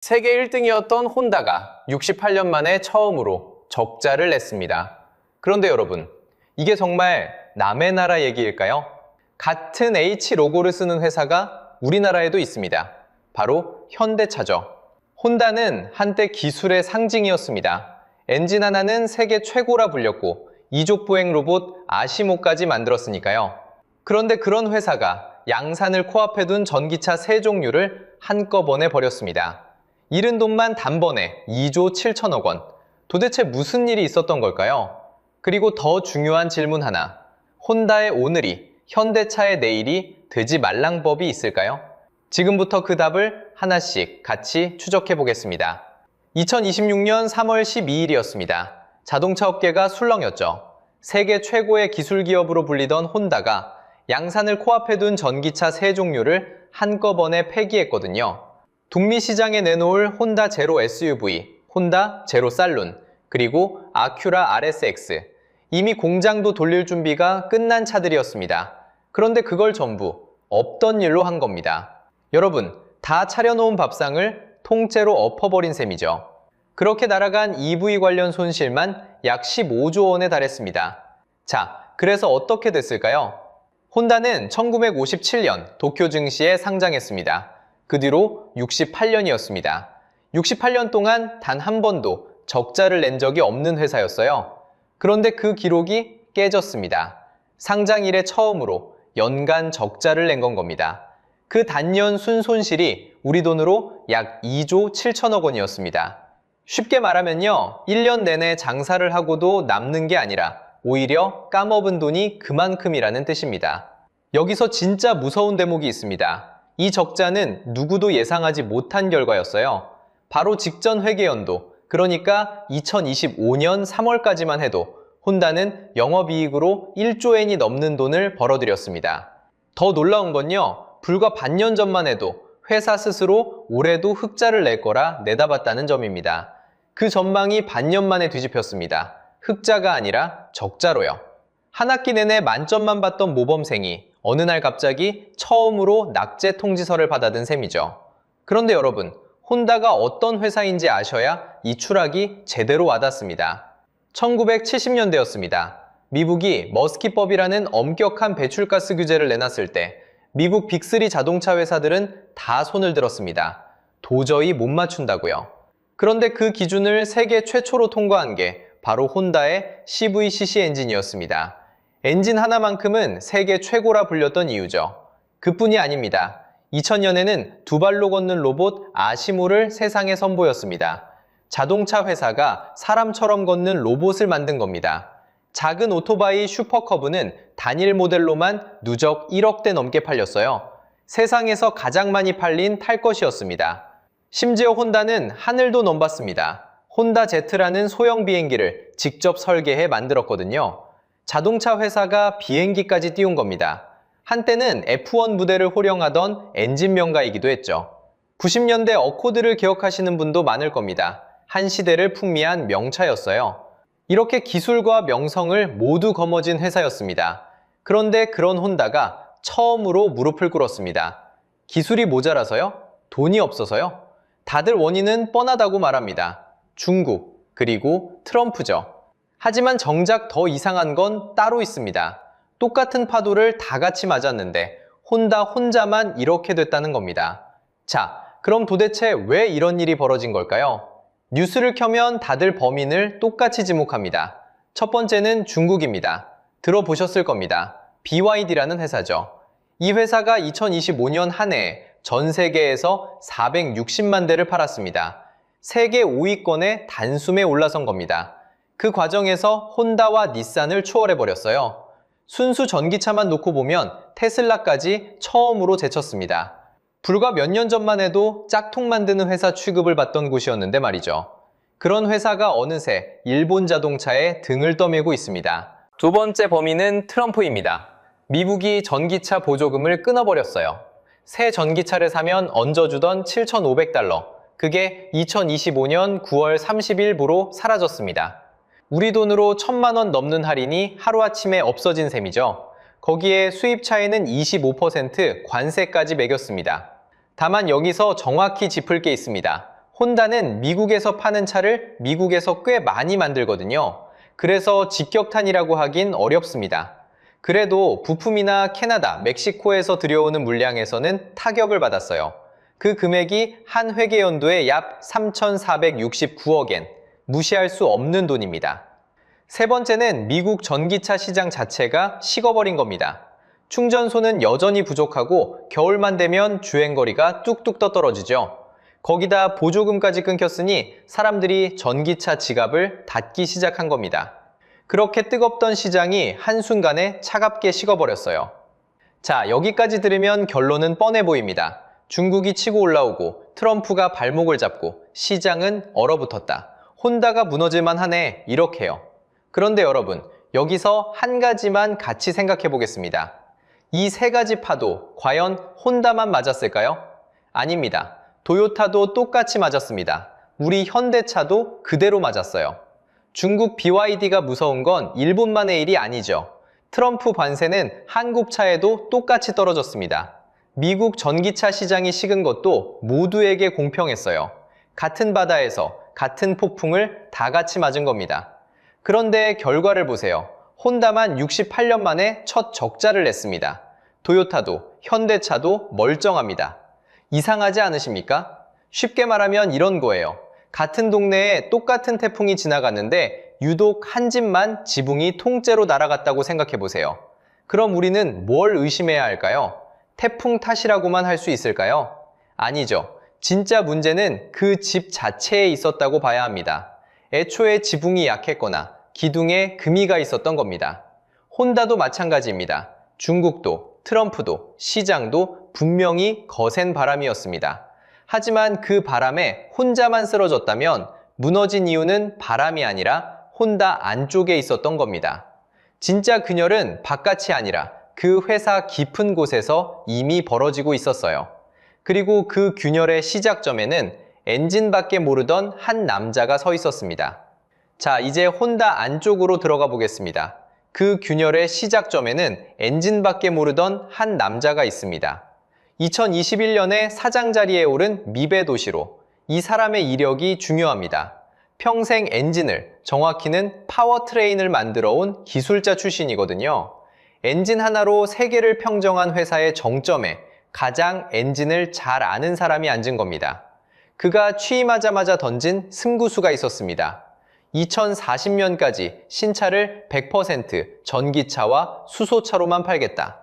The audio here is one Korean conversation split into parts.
세계 1등이었던 혼다가 68년 만에 처음으로 적자를 냈습니다. 그런데 여러분, 이게 정말 남의 나라 얘기일까요? 같은 H 로고를 쓰는 회사가 우리나라에도 있습니다. 바로 현대차죠. 혼다는 한때 기술의 상징이었습니다. 엔진 하나는 세계 최고라 불렸고 이족보행 로봇 아시모까지 만들었으니까요. 그런데 그런 회사가 양산을 코앞에 둔 전기차 3종류를 한꺼번에 버렸습니다. 잃은 돈만 단번에 2조 7천억 원. 도대체 무슨 일이 있었던 걸까요? 그리고 더 중요한 질문 하나. 혼다의 오늘이, 현대차의 내일이 되지 말란 법이 있을까요? 지금부터 그 답을 하나씩 같이 추적해 보겠습니다. 2026년 3월 12일이었습니다. 자동차 업계가 술렁였죠. 세계 최고의 기술 기업으로 불리던 혼다가 양산을 코앞에 둔 전기차 3종류를 한꺼번에 폐기했거든요. 북미 시장에 내놓을 혼다 제로 SUV, 혼다 제로 살룬, 그리고 아큐라 RSX. 이미 공장도 돌릴 준비가 끝난 차들이었습니다. 그런데 그걸 전부 없던 일로 한 겁니다. 여러분, 다 차려놓은 밥상을 통째로 엎어버린 셈이죠. 그렇게 날아간 EV 관련 손실만 약 15조 원에 달했습니다. 자, 그래서 어떻게 됐을까요? 혼다는 1957년 도쿄 증시에 상장했습니다. 그 뒤로 68년이었습니다. 68년 동안 단 한 번도 적자를 낸 적이 없는 회사였어요. 그런데 그 기록이 깨졌습니다. 상장 이래 처음으로 연간 적자를 낸 건 겁니다. 그 단년 순손실이 우리 돈으로 약 2조 7천억 원이었습니다. 쉽게 말하면요, 1년 내내 장사를 하고도 남는 게 아니라 오히려 까먹은 돈이 그만큼이라는 뜻입니다. 여기서 진짜 무서운 대목이 있습니다. 이 적자는 누구도 예상하지 못한 결과였어요. 바로 직전 회계연도, 그러니까 2025년 3월까지만 해도 혼다는 영업이익으로 1조 엔이 넘는 돈을 벌어들였습니다. 더 놀라운 건요, 불과 반년 전만 해도 회사 스스로 올해도 흑자를 낼 거라 내다봤다는 점입니다. 그 전망이 반년 만에 뒤집혔습니다. 흑자가 아니라 적자로요. 한 학기 내내 만점만 받던 모범생이 어느 날 갑자기 처음으로 낙제 통지서를 받아든 셈이죠. 그런데 여러분, 혼다가 어떤 회사인지 아셔야 이 추락이 제대로 와닿습니다. 1970년대였습니다. 미국이 머스키법이라는 엄격한 배출가스 규제를 내놨을 때 미국 빅3 자동차 회사들은 다 손을 들었습니다. 도저히 못 맞춘다고요. 그런데 그 기준을 세계 최초로 통과한 게 바로 혼다의 CVCC 엔진이었습니다. 엔진 하나만큼은 세계 최고라 불렸던 이유죠. 그뿐이 아닙니다. 2000년에는 두 발로 걷는 로봇 아시모를 세상에 선보였습니다. 자동차 회사가 사람처럼 걷는 로봇을 만든 겁니다. 작은 오토바이 슈퍼커브는 단일 모델로만 누적 1억 대 넘게 팔렸어요. 세상에서 가장 많이 팔린 탈 것이었습니다. 심지어 혼다는 하늘도 넘봤습니다. 혼다 제트라는 소형 비행기를 직접 설계해 만들었거든요. 자동차 회사가 비행기까지 띄운 겁니다. 한때는 F1 무대를 호령하던 엔진 명가이기도 했죠. 90년대 어코드를 기억하시는 분도 많을 겁니다. 한 시대를 풍미한 명차였어요. 이렇게 기술과 명성을 모두 거머쥔 회사였습니다. 그런데 그런 혼다가 처음으로 무릎을 꿇었습니다. 기술이 모자라서요? 돈이 없어서요? 다들 원인은 뻔하다고 말합니다. 중국, 그리고 트럼프죠. 하지만 정작 더 이상한 건 따로 있습니다. 똑같은 파도를 다 같이 맞았는데 혼다 혼자만 이렇게 됐다는 겁니다. 자, 그럼 도대체 왜 이런 일이 벌어진 걸까요? 뉴스를 켜면 다들 범인을 똑같이 지목합니다. 첫 번째는 중국입니다. 들어보셨을 겁니다. BYD라는 회사죠. 이 회사가 2025년 한 해에 전 세계에서 460만 대를 팔았습니다. 세계 5위권에 단숨에 올라선 겁니다. 그 과정에서 혼다와 닛산을 추월해버렸어요. 순수 전기차만 놓고 보면 테슬라까지 처음으로 제쳤습니다. 불과 몇 년 전만 해도 짝퉁 만드는 회사 취급을 받던 곳이었는데 말이죠. 그런 회사가 어느새 일본 자동차에 등을 떠밀고 있습니다. 두 번째 범인은 트럼프입니다. 미국이 전기차 보조금을 끊어버렸어요. 새 전기차를 사면 얹어주던 7,500달러. 그게 2025년 9월 30일부로 사라졌습니다. 우리 돈으로 1,000만 원 넘는 할인이 하루아침에 없어진 셈이죠. 거기에 수입차에는 25% 관세까지 매겼습니다. 다만 여기서 정확히 짚을 게 있습니다. 혼다는 미국에서 파는 차를 미국에서 꽤 많이 만들거든요. 그래서 직격탄이라고 하긴 어렵습니다. 그래도 부품이나 캐나다, 멕시코에서 들여오는 물량에서는 타격을 받았어요. 그 금액이 한 회계 연도에 약 3,469억엔, 무시할 수 없는 돈입니다. 세 번째는 미국 전기차 시장 자체가 식어버린 겁니다. 충전소는 여전히 부족하고 겨울만 되면 주행거리가 뚝뚝 떨어지죠. 거기다 보조금까지 끊겼으니 사람들이 전기차 지갑을 닫기 시작한 겁니다. 그렇게 뜨겁던 시장이 한순간에 차갑게 식어버렸어요. 자, 여기까지 들으면 결론은 뻔해 보입니다. 중국이 치고 올라오고 트럼프가 발목을 잡고 시장은 얼어붙었다. 혼다가 무너질만 하네, 이렇게요. 그런데 여러분, 여기서 한 가지만 같이 생각해 보겠습니다. 이 세 가지 파도, 과연 혼다만 맞았을까요? 아닙니다. 도요타도 똑같이 맞았습니다. 우리 현대차도 그대로 맞았어요. 중국 BYD가 무서운 건 일본만의 일이 아니죠. 트럼프 관세는 한국 차에도 똑같이 떨어졌습니다. 미국 전기차 시장이 식은 것도 모두에게 공평했어요. 같은 바다에서 같은 폭풍을 다 같이 맞은 겁니다. 그런데 결과를 보세요. 혼다만 68년 만에 첫 적자를 냈습니다. 도요타도, 현대차도 멀쩡합니다. 이상하지 않으십니까? 쉽게 말하면 이런 거예요. 같은 동네에 똑같은 태풍이 지나갔는데 유독 한 집만 지붕이 통째로 날아갔다고 생각해 보세요. 그럼 우리는 뭘 의심해야 할까요? 태풍 탓이라고만 할 수 있을까요? 아니죠. 진짜 문제는 그 집 자체에 있었다고 봐야 합니다. 애초에 지붕이 약했거나 기둥에 금이가 있었던 겁니다. 혼다도 마찬가지입니다. 중국도, 트럼프도, 시장도 분명히 거센 바람이었습니다. 하지만 그 바람에 혼자만 쓰러졌다면 무너진 이유는 바람이 아니라 혼다 안쪽에 있었던 겁니다. 진짜 균열은 바깥이 아니라 그 회사 깊은 곳에서 이미 벌어지고 있었어요. 그리고 그 균열의 시작점에는 엔진밖에 모르던 한 남자가 서 있었습니다. 자, 이제 혼다 안쪽으로 들어가 보겠습니다. 그 균열의 시작점에는 엔진밖에 모르던 한 남자가 있습니다. 2021년에 사장 자리에 오른 미베 도시로. 이 사람의 이력이 중요합니다. 평생 엔진을, 정확히는 파워트레인을 만들어 온 기술자 출신이거든요. 엔진 하나로 세계를 평정한 회사의 정점에 가장 엔진을 잘 아는 사람이 앉은 겁니다. 그가 취임하자마자 던진 승부수가 있었습니다. 2040년까지 신차를 100% 전기차와 수소차로만 팔겠다.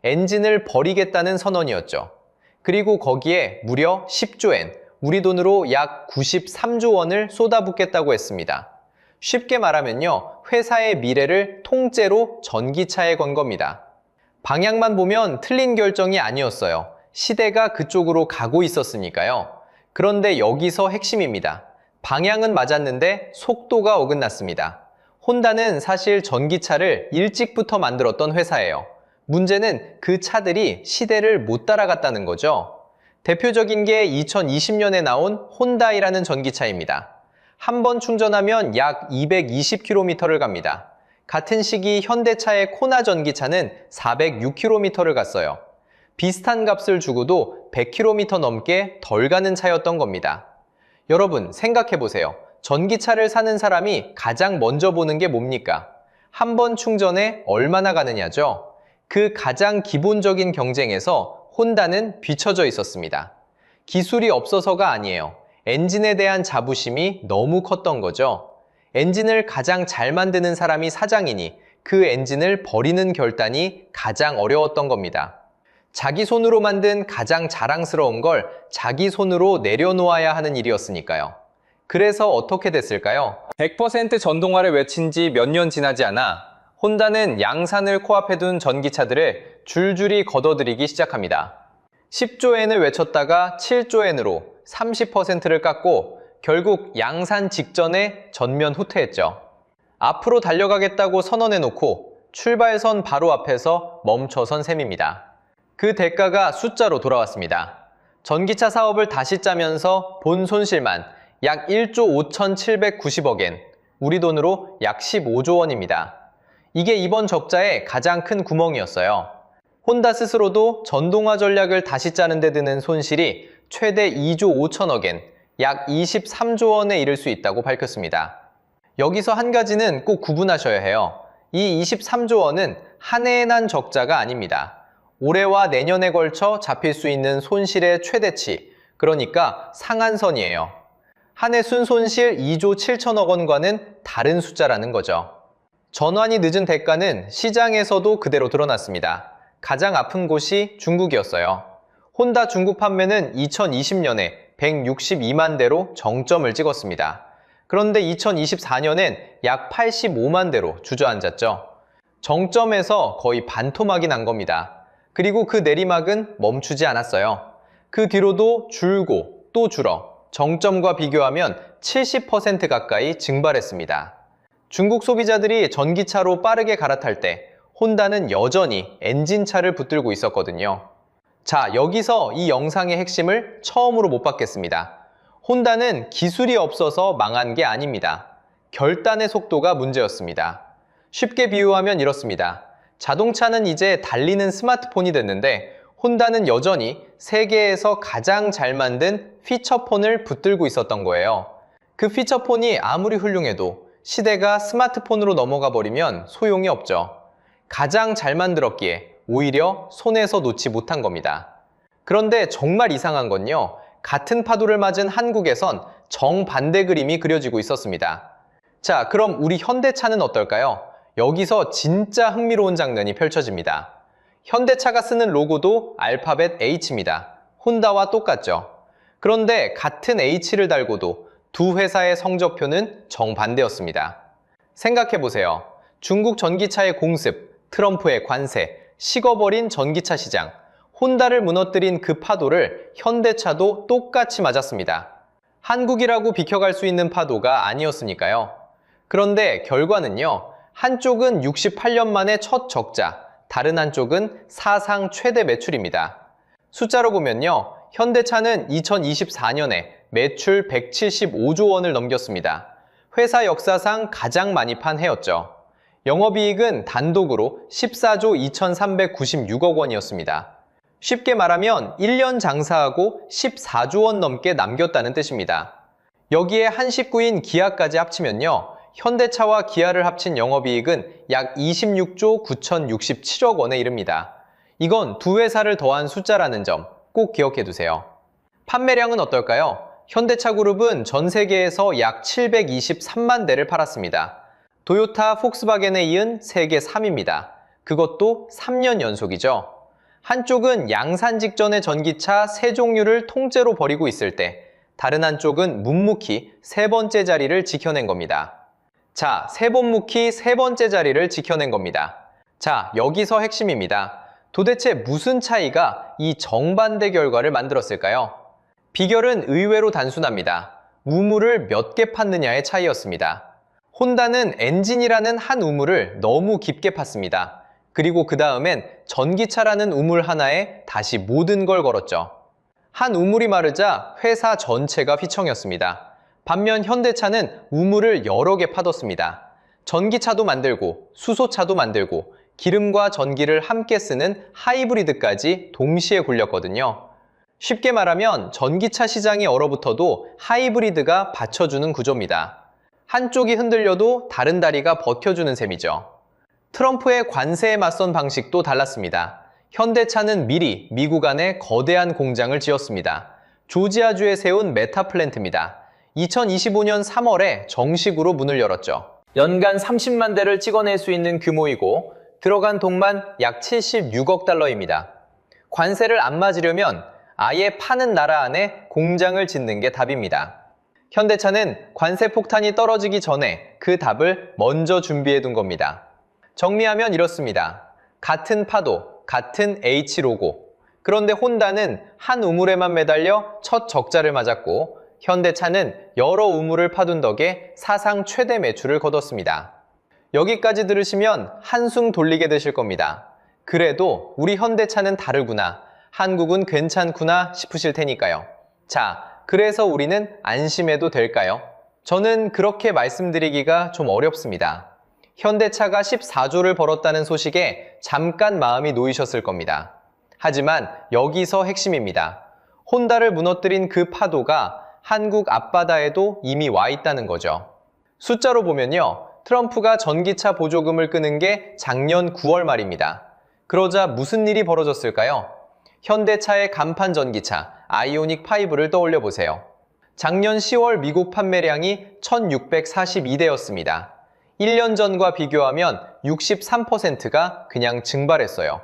엔진을 버리겠다는 선언이었죠. 그리고 거기에 무려 10조엔, 우리 돈으로 약 93조 원을 쏟아붓겠다고 했습니다. 쉽게 말하면요, 회사의 미래를 통째로 전기차에 건 겁니다. 방향만 보면 틀린 결정이 아니었어요. 시대가 그쪽으로 가고 있었으니까요. 그런데 여기서 핵심입니다. 방향은 맞았는데 속도가 어긋났습니다. 혼다는 사실 전기차를 일찍부터 만들었던 회사예요. 문제는 그 차들이 시대를 못 따라갔다는 거죠. 대표적인 게 2020년에 나온 혼다이라는 전기차입니다. 한 번 충전하면 약 220km를 갑니다. 같은 시기 현대차의 코나 전기차는 406km를 갔어요. 비슷한 값을 주고도 100km 넘게 덜 가는 차였던 겁니다. 여러분 생각해보세요. 전기차를 사는 사람이 가장 먼저 보는 게 뭡니까? 한 번 충전에 얼마나 가느냐죠. 그 가장 기본적인 경쟁에서 혼다는 뒤처져 있었습니다. 기술이 없어서가 아니에요. 엔진에 대한 자부심이 너무 컸던 거죠. 엔진을 가장 잘 만드는 사람이 사장이니 그 엔진을 버리는 결단이 가장 어려웠던 겁니다. 자기 손으로 만든 가장 자랑스러운 걸 자기 손으로 내려놓아야 하는 일이었으니까요. 그래서 어떻게 됐을까요? 100% 전동화를 외친 지 몇 년 지나지 않아 혼다는 양산을 코앞에 둔 전기차들을 줄줄이 걷어들이기 시작합니다. 10조엔을 외쳤다가 7조엔으로 30%를 깎고 결국 양산 직전에 전면 후퇴했죠. 앞으로 달려가겠다고 선언해놓고 출발선 바로 앞에서 멈춰선 셈입니다. 그 대가가 숫자로 돌아왔습니다. 전기차 사업을 다시 짜면서 본 손실만 약 1조 5,790억엔, 우리 돈으로 약 15조 원입니다. 이게 이번 적자의 가장 큰 구멍이었어요. 혼다 스스로도 전동화 전략을 다시 짜는 데 드는 손실이 최대 2조 5천억엔, 약 23조 원에 이를 수 있다고 밝혔습니다. 여기서 한 가지는 꼭 구분하셔야 해요. 이 23조 원은 한 해에 난 적자가 아닙니다. 올해와 내년에 걸쳐 잡힐 수 있는 손실의 최대치, 그러니까 상한선이에요. 한 해 순손실 2조 7천억 원과는 다른 숫자라는 거죠. 전환이 늦은 대가는 시장에서도 그대로 드러났습니다. 가장 아픈 곳이 중국이었어요. 혼다 중국 판매는 2020년에 162만 대로 정점을 찍었습니다. 그런데 2024년엔 약 85만 대로 주저앉았죠. 정점에서 거의 반토막이 난 겁니다. 그리고 그 내리막은 멈추지 않았어요. 그 뒤로도 줄고 또 줄어 정점과 비교하면 70% 가까이 증발했습니다. 중국 소비자들이 전기차로 빠르게 갈아탈 때 혼다는 여전히 엔진차를 붙들고 있었거든요. 자, 여기서 이 영상의 핵심을 처음으로 못 받겠습니다. 혼다는 기술이 없어서 망한 게 아닙니다. 결단의 속도가 문제였습니다. 쉽게 비유하면 이렇습니다. 자동차는 이제 달리는 스마트폰이 됐는데 혼다는 여전히 세계에서 가장 잘 만든 피처폰을 붙들고 있었던 거예요. 그 피처폰이 아무리 훌륭해도 시대가 스마트폰으로 넘어가 버리면 소용이 없죠. 가장 잘 만들었기에 오히려 손에서 놓지 못한 겁니다. 그런데 정말 이상한 건요. 같은 파도를 맞은 한국에선 정반대 그림이 그려지고 있었습니다. 자, 그럼 우리 현대차는 어떨까요? 여기서 진짜 흥미로운 장면이 펼쳐집니다. 현대차가 쓰는 로고도 알파벳 H입니다. 혼다와 똑같죠. 그런데 같은 H를 달고도 두 회사의 성적표는 정반대였습니다. 생각해보세요. 중국 전기차의 공습, 트럼프의 관세, 식어버린 전기차 시장, 혼다를 무너뜨린 그 파도를 현대차도 똑같이 맞았습니다. 한국이라고 비켜갈 수 있는 파도가 아니었으니까요. 그런데 결과는요. 한쪽은 68년 만에 첫 적자, 다른 한쪽은 사상 최대 매출입니다. 숫자로 보면요. 현대차는 2024년에 매출 175조 원을 넘겼습니다. 회사 역사상 가장 많이 판 해였죠. 영업이익은 단독으로 14조 2396억 원이었습니다. 쉽게 말하면 1년 장사하고 14조 원 넘게 남겼다는 뜻입니다. 여기에 한 식구인 기아까지 합치면요. 현대차와 기아를 합친 영업이익은 약 26조 9,067억 원에 이릅니다. 이건 두 회사를 더한 숫자라는 점 꼭 기억해 두세요. 판매량은 어떨까요? 현대차 그룹은 전 세계에서 약 723만 대를 팔았습니다. 도요타, 폭스바겐에 이은 세계 3위입니다. 그것도 3년 연속이죠. 한쪽은 양산 직전의 전기차 세 종류를 통째로 버리고 있을 때 다른 한쪽은 묵묵히 세 번째 자리를 지켜낸 겁니다. 자, 세 번 묵히 세 번째 자리를 지켜낸 겁니다. 자, 여기서 핵심입니다. 도대체 무슨 차이가 이 정반대 결과를 만들었을까요? 비결은 의외로 단순합니다. 우물을 몇 개 팠느냐의 차이였습니다. 혼다는 엔진이라는 한 우물을 너무 깊게 팠습니다. 그리고 그 다음엔 전기차라는 우물 하나에 다시 모든 걸 걸었죠. 한 우물이 마르자 회사 전체가 휘청였습니다. 반면 현대차는 우물을 여러 개 파뒀습니다. 전기차도 만들고 수소차도 만들고 기름과 전기를 함께 쓰는 하이브리드까지 동시에 굴렸거든요. 쉽게 말하면 전기차 시장이 얼어붙어도 하이브리드가 받쳐주는 구조입니다. 한쪽이 흔들려도 다른 다리가 버텨주는 셈이죠. 트럼프의 관세에 맞선 방식도 달랐습니다. 현대차는 미리 미국 안에 거대한 공장을 지었습니다. 조지아주에 세운 메타 플랜트입니다. 2025년 3월에 정식으로 문을 열었죠. 연간 30만 대를 찍어낼 수 있는 규모이고 들어간 돈만 약 76억 달러입니다. 관세를 안 맞으려면 아예 파는 나라 안에 공장을 짓는 게 답입니다. 현대차는 관세 폭탄이 떨어지기 전에 그 답을 먼저 준비해 둔 겁니다. 정리하면 이렇습니다. 같은 파도, 같은 H 로고. 그런데 혼다는 한 우물에만 매달려 첫 적자를 맞았고 현대차는 여러 우물을 파둔 덕에 사상 최대 매출을 거뒀습니다. 여기까지 들으시면 한숨 돌리게 되실 겁니다. 그래도 우리 현대차는 다르구나, 한국은 괜찮구나 싶으실 테니까요. 자, 그래서 우리는 안심해도 될까요? 저는 그렇게 말씀드리기가 좀 어렵습니다. 현대차가 14조를 벌었다는 소식에 잠깐 마음이 놓이셨을 겁니다. 하지만 여기서 핵심입니다. 혼다를 무너뜨린 그 파도가 한국 앞바다에도 이미 와 있다는 거죠. 숫자로 보면요. 트럼프가 전기차 보조금을 끄는 게 작년 9월 말입니다. 그러자 무슨 일이 벌어졌을까요? 현대차의 간판 전기차 아이오닉 5를 떠올려 보세요. 작년 10월 미국 판매량이 1642대였습니다. 1년 전과 비교하면 63%가 그냥 증발했어요.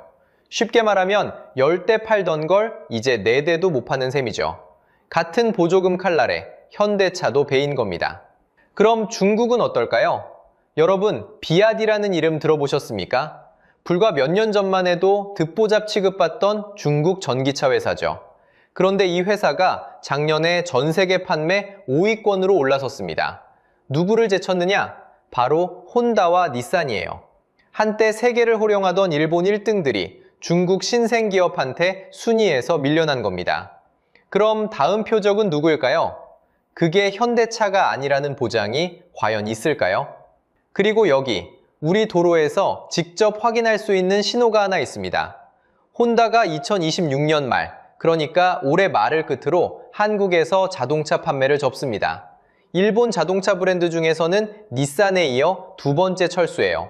쉽게 말하면 10대 팔던 걸 이제 4대도 못 파는 셈이죠. 같은 보조금 칼날에 현대차도 베인 겁니다. 그럼 중국은 어떨까요? 여러분, 비아디라는 이름 들어보셨습니까? 불과 몇 년 전만 해도 듣보잡 취급받던 중국 전기차 회사죠. 그런데 이 회사가 작년에 전 세계 판매 5위권으로 올라섰습니다. 누구를 제쳤느냐? 바로 혼다와 닛산이에요. 한때 세계를 호령하던 일본 1등들이 중국 신생기업한테 순위에서 밀려난 겁니다. 그럼 다음 표적은 누구일까요? 그게 현대차가 아니라는 보장이 과연 있을까요? 그리고 여기 우리 도로에서 직접 확인할 수 있는 신호가 하나 있습니다. 혼다가 2026년 말, 그러니까 올해 말을 끝으로 한국에서 자동차 판매를 접습니다. 일본 자동차 브랜드 중에서는 닛산에 이어 2번째 철수예요.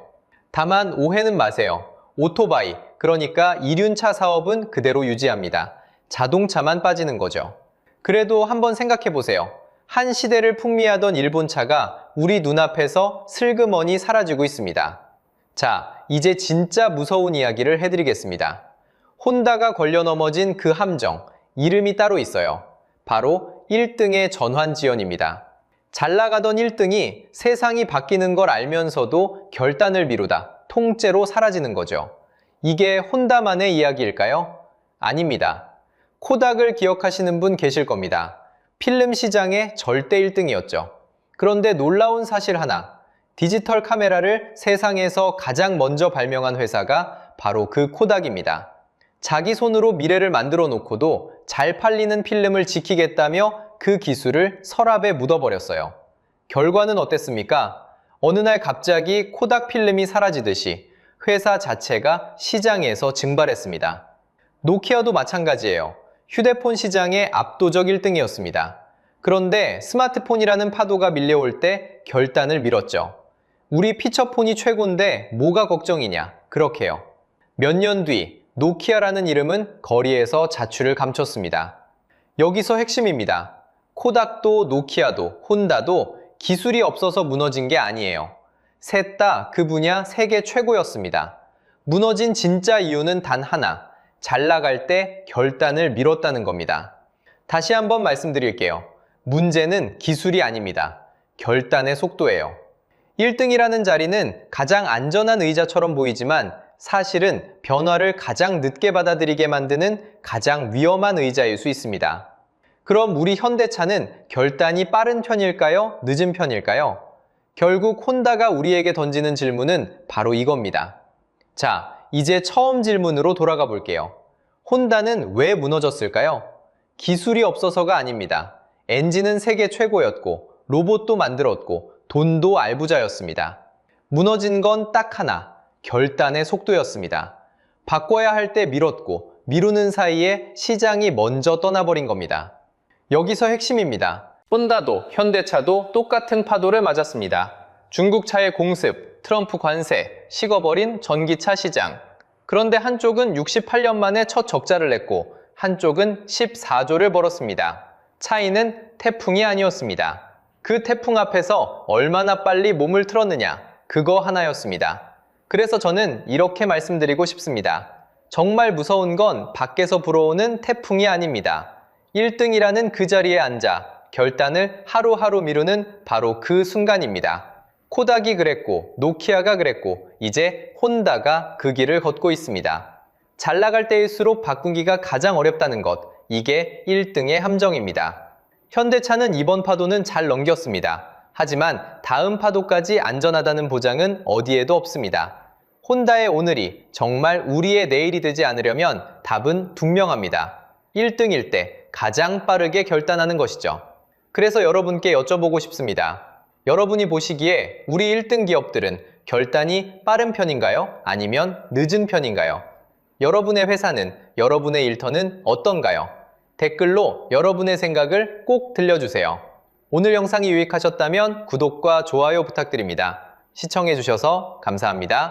다만 오해는 마세요. 오토바이, 그러니까 이륜차 사업은 그대로 유지합니다. 자동차만 빠지는 거죠. 그래도 한번 생각해 보세요. 한 시대를 풍미하던 일본차가 우리 눈앞에서 슬그머니 사라지고 있습니다. 자, 이제 진짜 무서운 이야기를 해드리겠습니다. 혼다가 걸려 넘어진 그 함정, 이름이 따로 있어요. 바로 1등의 전환지연입니다. 잘 나가던 1등이 세상이 바뀌는 걸 알면서도 결단을 미루다 통째로 사라지는 거죠. 이게 혼다만의 이야기일까요? 아닙니다. 코닥을 기억하시는 분 계실 겁니다. 필름 시장의 절대 1등이었죠. 그런데 놀라운 사실 하나, 디지털 카메라를 세상에서 가장 먼저 발명한 회사가 바로 그 코닥입니다. 자기 손으로 미래를 만들어 놓고도 잘 팔리는 필름을 지키겠다며 그 기술을 서랍에 묻어버렸어요. 결과는 어땠습니까? 어느 날 갑자기 코닥 필름이 사라지듯이 회사 자체가 시장에서 증발했습니다. 노키아도 마찬가지예요. 휴대폰 시장의 압도적 1등이었습니다. 그런데 스마트폰이라는 파도가 밀려올 때 결단을 미뤘죠. 우리 피처폰이 최고인데 뭐가 걱정이냐? 그렇게요. 몇 년 뒤 노키아라는 이름은 거리에서 자취를 감췄습니다. 여기서 핵심입니다. 코닥도 노키아도 혼다도 기술이 없어서 무너진 게 아니에요. 셋 다 그 분야 세계 최고였습니다. 무너진 진짜 이유는 단 하나, 잘 나갈 때 결단을 미뤘다는 겁니다. 다시 한번 말씀드릴게요. 문제는 기술이 아닙니다. 결단의 속도예요. 1등이라는 자리는 가장 안전한 의자처럼 보이지만 사실은 변화를 가장 늦게 받아들이게 만드는 가장 위험한 의자일 수 있습니다. 그럼 우리 현대차는 결단이 빠른 편일까요? 늦은 편일까요? 결국 혼다가 우리에게 던지는 질문은 바로 이겁니다. 자, 이제 처음 질문으로 돌아가 볼게요. 혼다는 왜 무너졌을까요? 기술이 없어서가 아닙니다. 엔진은 세계 최고였고, 로봇도 만들었고, 돈도 알부자였습니다. 무너진 건 딱 하나, 결단의 속도였습니다. 바꿔야 할 때 미뤘고, 미루는 사이에 시장이 먼저 떠나버린 겁니다. 여기서 핵심입니다. 혼다도 현대차도 똑같은 파도를 맞았습니다. 중국차의 공습, 트럼프 관세, 식어버린 전기차 시장. 그런데 한쪽은 68년 만에 첫 적자를 냈고 한쪽은 14조를 벌었습니다. 차이는 태풍이 아니었습니다. 그 태풍 앞에서 얼마나 빨리 몸을 틀었느냐, 그거 하나였습니다. 그래서 저는 이렇게 말씀드리고 싶습니다. 정말 무서운 건 밖에서 불어오는 태풍이 아닙니다. 1등이라는 그 자리에 앉아 결단을 하루하루 미루는 바로 그 순간입니다. 코닥이 그랬고 노키아가 그랬고 이제 혼다가 그 길을 걷고 있습니다. 잘 나갈 때일수록 바꾸기가 가장 어렵다는 것, 이게 1등의 함정입니다. 현대차는 이번 파도는 잘 넘겼습니다. 하지만 다음 파도까지 안전하다는 보장은 어디에도 없습니다. 혼다의 오늘이 정말 우리의 내일이 되지 않으려면 답은 분명합니다. 1등일 때 가장 빠르게 결단하는 것이죠. 그래서 여러분께 여쭤보고 싶습니다. 여러분이 보시기에 우리 1등 기업들은 결단이 빠른 편인가요? 아니면 늦은 편인가요? 여러분의 회사는, 여러분의 일터는 어떤가요? 댓글로 여러분의 생각을 꼭 들려주세요. 오늘 영상이 유익하셨다면 구독과 좋아요 부탁드립니다. 시청해주셔서 감사합니다.